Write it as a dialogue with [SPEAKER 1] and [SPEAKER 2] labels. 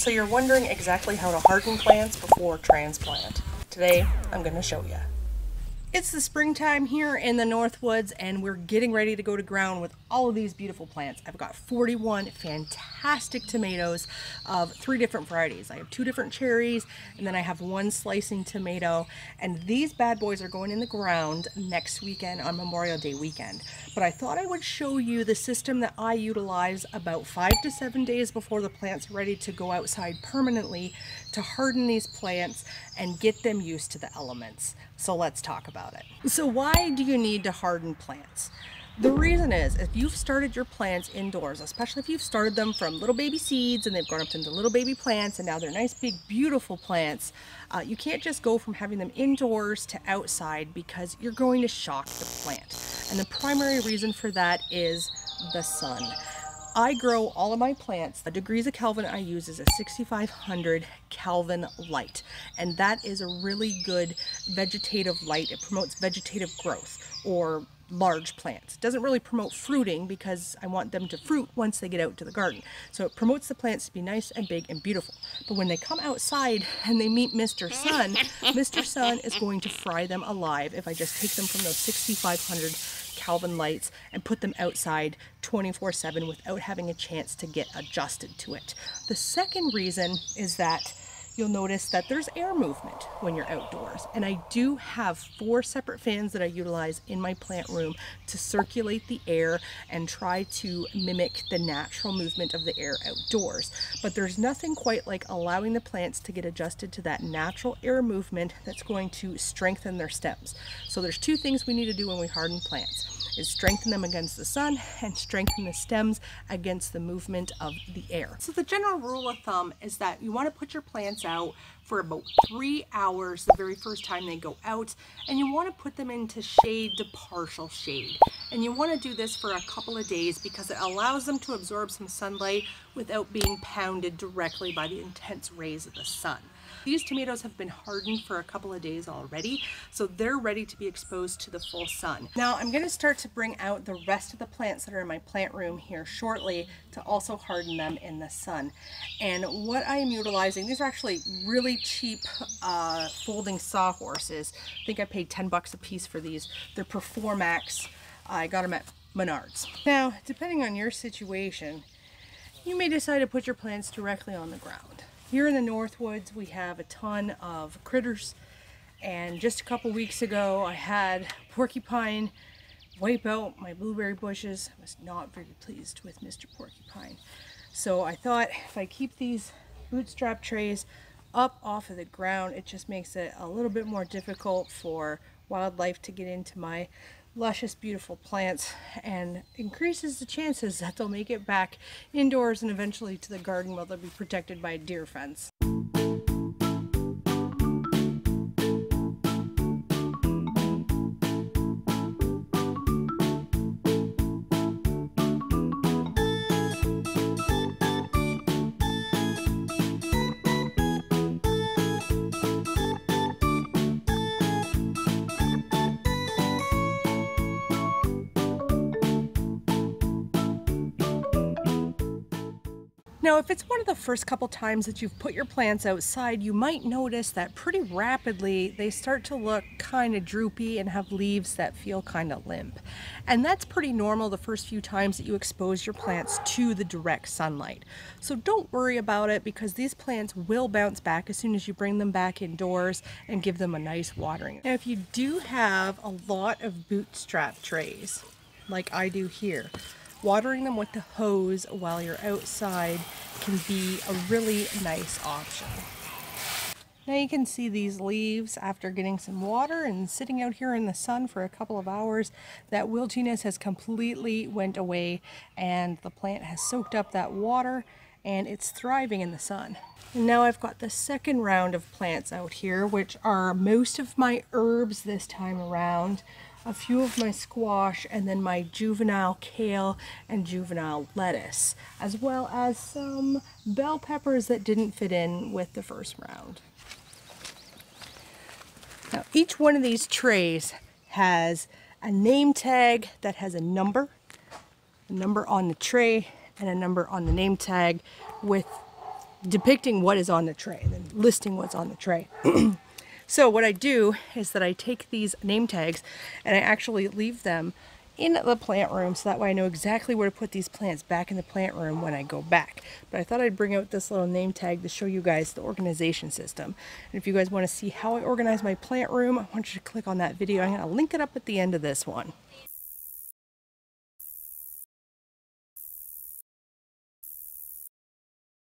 [SPEAKER 1] So you're wondering exactly how to harden plants before transplant. Today, I'm going to show you. It's the springtime here in the North Woods and we're getting ready to go to ground with all of these beautiful plants. I've got 41 fantastic tomatoes of 3 different varieties. I have 2 different cherries and then I have 1 slicing tomato, and these bad boys are going in the ground next weekend on Memorial Day weekend. But I thought I would show you the system that I utilize about 5 to 7 days before the plant's ready to go outside permanently to harden these plants and get them used to the elements. So let's talk about it. So why do you need to harden plants? The reason is, if you've started your plants indoors, especially if you've started them from little baby seeds and they've grown up into little baby plants and now they're nice big beautiful plants, you can't just go from having them indoors to outside because you're going to shock the plant. And the primary reason for that is the sun. I grow all of my plants. The degrees of Kelvin I use is a 6500 Kelvin light, and that is a really good vegetative light. It promotes vegetative growth or large plants. It doesn't really promote fruiting because I want them to fruit once they get out to the garden. So it promotes the plants to be nice and big and beautiful. But when they come outside and they meet Mr. Sun, Mr. Sun is going to fry them alive if I just take them from those 6500 Kelvin lights and put them outside 24/7 without having a chance to get adjusted to it. The second reason is that you'll notice that there's air movement when you're outdoors. And I do have 4 separate fans that I utilize in my plant room to circulate the air and try to mimic the natural movement of the air outdoors. But there's nothing quite like allowing the plants to get adjusted to that natural air movement that's going to strengthen their stems. So there's 2 things we need to do when we harden plants. Is strengthen them against the sun and strengthen the stems against the movement of the air. So the general rule of thumb is that you want to put your plants out for about 3 hours the very first time they go out, and you want to put them into shade to partial shade. And you want to do this for a couple of days because it allows them to absorb some sunlight without being pounded directly by the intense rays of the sun. These tomatoes have been hardened for a couple of days already, so they're ready to be exposed to the full sun. Now I'm going to start to bring out the rest of the plants that are in my plant room here shortly to also harden them in the sun. And what I am utilizing, these are actually really cheap folding sawhorses. I think I paid 10 bucks a piece for these. They're Performax. I got them at Menards. Now, depending on your situation, you may decide to put your plants directly on the ground. Here in the North Woods, we have a ton of critters, and just a couple weeks ago, I had porcupine wipe out my blueberry bushes. I was not very pleased with Mr. Porcupine. So I thought if I keep these bootstrap trays up off of the ground, it just makes it a little bit more difficult for wildlife to get into my luscious, beautiful plants, and increases the chances that they'll make it back indoors and eventually to the garden where they'll be protected by a deer fence. Now, if it's one of the first couple times that you've put your plants outside, you might notice that pretty rapidly they start to look kind of droopy and have leaves that feel kind of limp. And that's pretty normal the first few times that you expose your plants to the direct sunlight. So don't worry about it because these plants will bounce back as soon as you bring them back indoors and give them a nice watering. Now, if you do have a lot of bootstrap trays, like I do here, watering them with the hose while you're outside can be a really nice option. Now you can see these leaves after getting some water and sitting out here in the sun for a couple of hours. That wiltiness has completely went away and the plant has soaked up that water and it's thriving in the sun. And now I've got the second round of plants out here, which are most of my herbs this time around, a few of my squash, and then my juvenile kale and juvenile lettuce, as well as some bell peppers that didn't fit in with the first round. Now each one of these trays has a name tag that has a number on the tray and a number on the name tag with depicting what is on the tray and then listing what's on the tray. So what I do is that I take these name tags and I actually leave them in the plant room, so that way I know exactly where to put these plants back in the plant room when I go back. But I thought I'd bring out this little name tag to show you guys the organization system. And if you guys want to see how I organize my plant room, I want you to click on that video. I'm going to link it up at the end of this one.